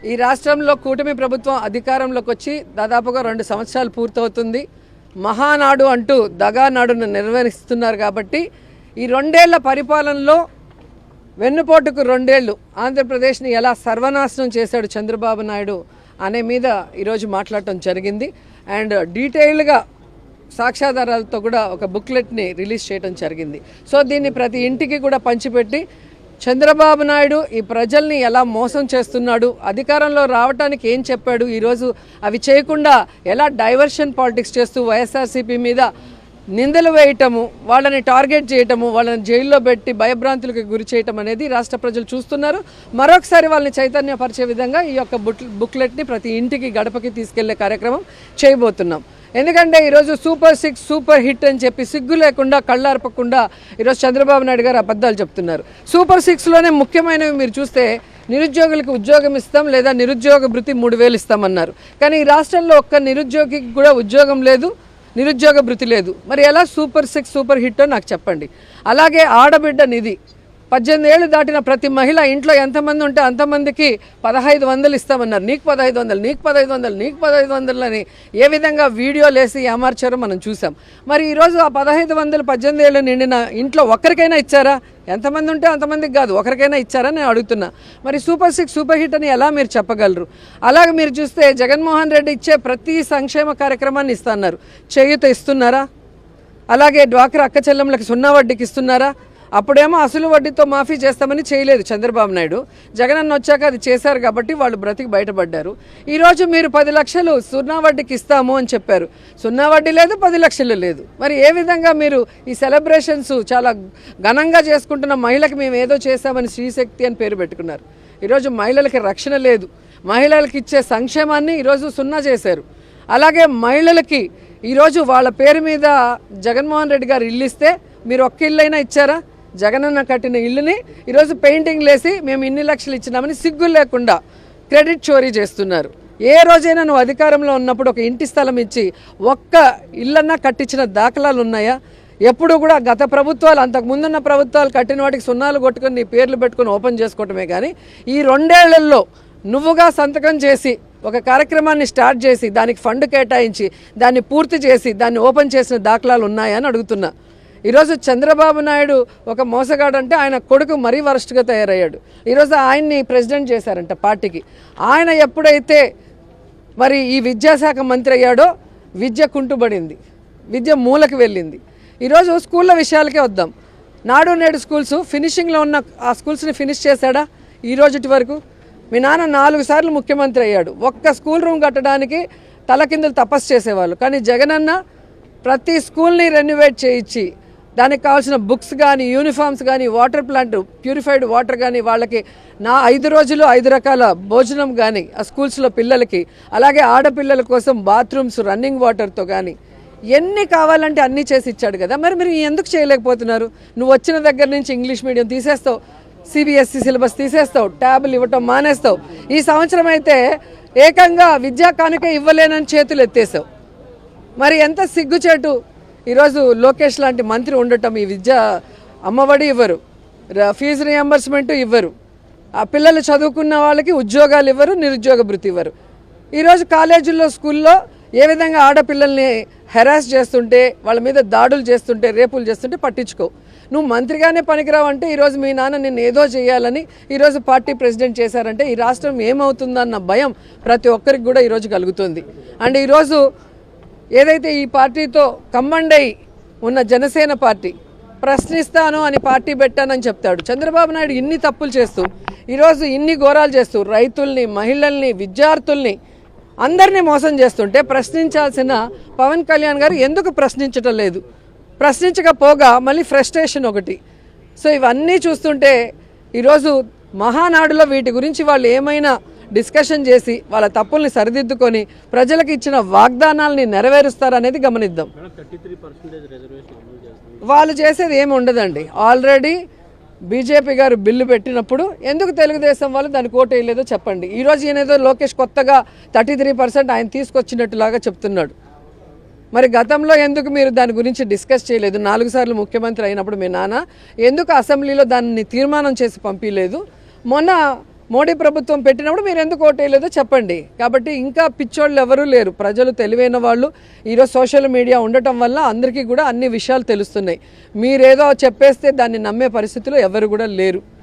ఈ రాష్ట్రంలో కూటమి ప్రభుత్వం అధికారంలోకి వచ్చి దాదాపుగా 2 సంవత్సరాలు పూర్తవుతుంది. మహానాడు అంటూ దగానాడును నిర్వహిస్తున్నారు. కాబట్టి ఈ 2 ఏళ్ల పరిపాలనలో వెన్నుపోటుకు 2 ఏళ్ళు ఆంధ్రప్రదేశ్ని ఎలా సర్వనాశనం చేశాడు చంద్రబాబు నాయుడు అనే మీద ఈరోజు మాట్లాడటం జరిగింది. అండ్ డీటెయిల్గా సాక్ష్యాధారాలతో కూడా ఒక బుక్లెట్ని రిలీజ్ చేయడం జరిగింది. సో దీన్ని ప్రతి ఇంటికి కూడా పంచిపెట్టి చంద్రబాబు నాయుడు ఈ ప్రజల్ని ఎలా మోసం చేస్తున్నాడు, అధికారంలో రావడానికి ఏం చెప్పాడు, ఈరోజు అవి చేయకుండా ఎలా డైవర్షన్ పాలిటిక్స్ చేస్తూ వైఎస్ఆర్సీపీ మీద నిందలు వేయటము, వాళ్ళని టార్గెట్ చేయటము, వాళ్ళని జైల్లో పెట్టి భయభ్రాంతులకు గురి చేయటం అనేది రాష్ట్ర ప్రజలు చూస్తున్నారు. మరొకసారి వాళ్ళని చైతన్యపరిచే విధంగా ఈ యొక్క బుక్లెట్ని ప్రతి ఇంటికి గడపకి తీసుకెళ్లే కార్యక్రమం చేయబోతున్నాం. ఎందుకంటే ఈరోజు సూపర్ 6 సూపర్ హిట్ అని చెప్పి సిగ్గు లేకుండా కళ్ళార్పకుండా ఈరోజు చంద్రబాబు నాయుడు గారు అబద్ధాలు చెప్తున్నారు. సూపర్ 6లోనే ముఖ్యమైనవి మీరు చూస్తే నిరుద్యోగులకు ఉద్యోగం ఇస్తాం లేదా నిరుద్యోగ భృతి 3000 ఇస్తామన్నారు. కానీ ఈ రాష్ట్రంలో ఒక్క నిరుద్యోగికి కూడా ఉద్యోగం లేదు, నిరుద్యోగ భృతి లేదు. మరి ఎలా సూపర్ 6 సూపర్ హిట్టో నాకు చెప్పండి. అలాగే ఆడబిడ్డ నిధి 18 ఏళ్ళు దాటిన ప్రతి మహిళ ఇంట్లో ఎంతమంది ఉంటే అంతమందికి 1500 ఇస్తామన్నారు. నీకు 1500, నీకు 1500, నీకు 1500 అని ఏ విధంగా వీడియోలు వేసి ఏమార్చారో మనం చూసాం. మరి ఈరోజు ఆ 1500 18 ఏళ్ళు నిండిన ఇంట్లో ఒక్కరికైనా ఇచ్చారా? ఎంతమంది ఉంటే అంతమందికి కాదు, ఒకరికైనా ఇచ్చారా నేను అడుగుతున్నా. మరి సూపర్ 6 సూపర్ హిట్ అని ఎలా మీరు చెప్పగలరు? అలాగే మీరు చూస్తే జగన్మోహన్ రెడ్డి ఇచ్చే ప్రతి సంక్షేమ కార్యక్రమాన్ని ఇస్తున్నారు. చేయూత ఇస్తున్నారా? అలాగే డ్వాక్రా అక్క చెల్లెమ్మలకి 0 వడ్డీకి ఇస్తున్నారా? అప్పుడేమో అసలు వడ్డీతో మాఫీ చేస్తామని చేయలేదు చంద్రబాబు నాయుడు. జగనన్న వచ్చాక అది చేశారు కాబట్టి వాళ్ళు బ్రతికి బయటపడ్డారు. ఈరోజు మీరు 10 లక్షలు 0 వడ్డీకి ఇస్తాము అని చెప్పారు. 0 వడ్డీ లేదు, 10 లక్షలు లేదు. మరి ఏ విధంగా మీరు ఈ సెలబ్రేషన్స్ చాలా ఘనంగా చేసుకుంటున్న మహిళకి మేము ఏదో చేశామని శ్రీశక్తి అని పేరు పెట్టుకున్నారు. ఈరోజు మహిళలకి రక్షణ లేదు. మహిళలకు ఇచ్చే సంక్షేమాన్ని ఈరోజు 0 చేశారు. అలాగే మహిళలకి ఈరోజు వాళ్ళ పేరు మీద జగన్మోహన్ రెడ్డి గారు ఇల్లు ఇస్తే మీరు ఒక్క ఇల్లైనా ఇచ్చారా? జగనన్న కట్టిన ఇల్లుని ఈరోజు పెయింటింగ్ లేసి మేము ఇన్ని లక్షలు ఇచ్చినామని సిగ్గు లేకుండా క్రెడిట్ చోరీ చేస్తున్నారు. ఏ రోజైనా నువ్వు అధికారంలో ఉన్నప్పుడు ఒక ఇంటి స్థలం ఇచ్చి ఒక్క ఇల్లన్నా కట్టించిన దాఖలాలు ఉన్నాయా? ఎప్పుడు కూడా గత ప్రభుత్వాలు, అంతకు ముందున్న ప్రభుత్వాలు కట్టిన వాటికి 0 కొట్టుకొని నీ పేర్లు పెట్టుకొని ఓపెన్ చేసుకోవటమే. కానీ ఈ 2 ఏళ్లలో నువ్వుగా సంతకం చేసి ఒక కార్యక్రమాన్ని స్టార్ట్ చేసి దానికి ఫండ్ కేటాయించి దాన్ని పూర్తి చేసి దాన్ని ఓపెన్ చేసిన దాఖలాలు ఉన్నాయని అడుగుతున్నా. ఈరోజు చంద్రబాబు నాయుడు ఒక మోసగాడంటే ఆయన కొడుకు మరీ వరస్ట్గా తయారయ్యాడు. ఈరోజు ఆయన్ని ప్రెసిడెంట్ చేశారంట పార్టీకి. ఆయన ఎప్పుడైతే మరి ఈ విద్యాశాఖ మంత్రి అయ్యాడో విద్య కుంటుబడింది, విద్య మూలకి వెళ్ళింది. ఈరోజు స్కూళ్ళ విషయాలకే వద్దాం. నాడు నేడు స్కూల్స్ ఫినిషింగ్లో ఉన్న ఆ స్కూల్స్ని ఫినిష్ చేశాడా ఈ రోజుటి వరకు? మీ నాన్న 4 సార్లు ముఖ్యమంత్రి అయ్యాడు. ఒక్క స్కూల్ రూమ్ కట్టడానికి తలకిందులు తపస్సు చేసేవాళ్ళు. కానీ జగనన్న ప్రతి స్కూల్ని రెన్యువేట్ చేయించి దానికి కావాల్సిన బుక్స్ కానీ, యూనిఫామ్స్ కానీ, వాటర్ ప్లాంట్, ప్యూరిఫైడ్ వాటర్ కానీ, వాళ్ళకి 5 రోజులు 5 రకాల భోజనం కానీ ఆ స్కూల్స్లో పిల్లలకి, అలాగే ఆడపిల్లల కోసం బాత్రూమ్స్ రన్నింగ్ వాటర్తో కానీ ఎన్ని కావాలంటే అన్నీ చేసి ఇచ్చాడు కదా. మరి మీరు ఎందుకు చేయలేకపోతున్నారు? నువ్వు వచ్చిన దగ్గర నుంచి ఇంగ్లీష్ మీడియం తీసేస్తావు, CBSE సిలబస్ తీసేస్తావు, ట్యాబులు ఇవ్వటం మానేస్తావు. ఈ సంవత్సరం అయితే ఏకంగా విద్యా కానుక ఇవ్వలేనని చేతులు ఎత్తేసావు. మరి ఎంత సిగ్గుచేటు. ఈరోజు లోకేష్ లాంటి మంత్రి ఉండటం, ఈ విద్యా అమ్మఒడి ఇవ్వరు, ఫీజు రియంబర్స్మెంట్ ఇవ్వరు, ఆ పిల్లలు చదువుకున్న వాళ్ళకి ఉద్యోగాలు ఇవ్వరు, నిరుద్యోగ భృతి ఇవ్వరు. ఈరోజు కాలేజీల్లో స్కూల్లో ఏ విధంగా ఆడపిల్లల్ని హెరాస్ చేస్తుంటే, వాళ్ళ మీద దాడులు చేస్తుంటే, రేపులు చేస్తుంటే పట్టించుకో. నువ్వు మంత్రిగానే పనికిరావు అంటే ఈరోజు మీ నాన్న నిన్ను ఏదో చేయాలని ఈరోజు పార్టీ ప్రెసిడెంట్ చేశారంటే ఈ రాష్ట్రం ఏమవుతుందన్న భయం ప్రతి ఒక్కరికి కూడా ఈరోజు కలుగుతుంది. అండ్ ఈరోజు ఏదైతే ఈ పార్టీతో కమ్మండై ఉన్న జనసేన పార్టీ ప్రశ్నిస్తాను అని పార్టీ పెట్టానని చెప్తాడు. చంద్రబాబు నాయుడు ఇన్ని తప్పులు చేస్తూ ఈరోజు ఇన్ని ఘోరాలు చేస్తూ రైతుల్ని, మహిళల్ని, విద్యార్థుల్ని అందరినీ మోసం చేస్తుంటే ప్రశ్నించాల్సిన పవన్ కళ్యాణ్ గారు ఎందుకు ప్రశ్నించటం లేదు? ప్రశ్నించకపోగా మళ్ళీ ఫ్రస్ట్రేషన్ ఒకటి. సో ఇవన్నీ చూస్తుంటే ఈరోజు మహానాడులో వీటి గురించి వాళ్ళు ఏమైనా డిస్కషన్ చేసి వాళ్ళ తప్పుల్ని సరిదిద్దుకొని ప్రజలకు ఇచ్చిన వాగ్దానాలని నెరవేరుస్తారనేది గమనిద్దాం. వాళ్ళు చేసేది ఏమి ఉండదండి. ఆల్రెడీ బీజేపీ గారు బిల్లు పెట్టినప్పుడు ఎందుకు తెలుగుదేశం వాళ్ళు దానికి ఓటు వేయలేదో చెప్పండి. ఈరోజు ఈయనేదో లోకేష్ కొత్తగా 33% ఆయన తీసుకొచ్చినట్టులాగా చెప్తున్నాడు. మరి గతంలో ఎందుకు మీరు దాని గురించి డిస్కస్ చేయలేదు? 4 సార్లు ముఖ్యమంత్రి అయినప్పుడు మీ నాన్న ఎందుకు అసెంబ్లీలో దాన్ని తీర్మానం చేసి పంపించలేదు? మొన్న మోడీ ప్రభుత్వం పెట్టినప్పుడు మీరు ఎందుకు ఓటేయలేదో చెప్పండి. కాబట్టి ఇంకా పిచ్చోళ్ళు ఎవరూ లేరు, ప్రజలు తెలివైన వాళ్ళు. ఈరోజు సోషల్ మీడియా ఉండటం వల్ల అందరికీ కూడా అన్ని విషయాలు తెలుస్తున్నాయి. మీరేదో చెప్పేస్తే దాన్ని నమ్మే పరిస్థితిలో ఎవరు కూడా లేరు.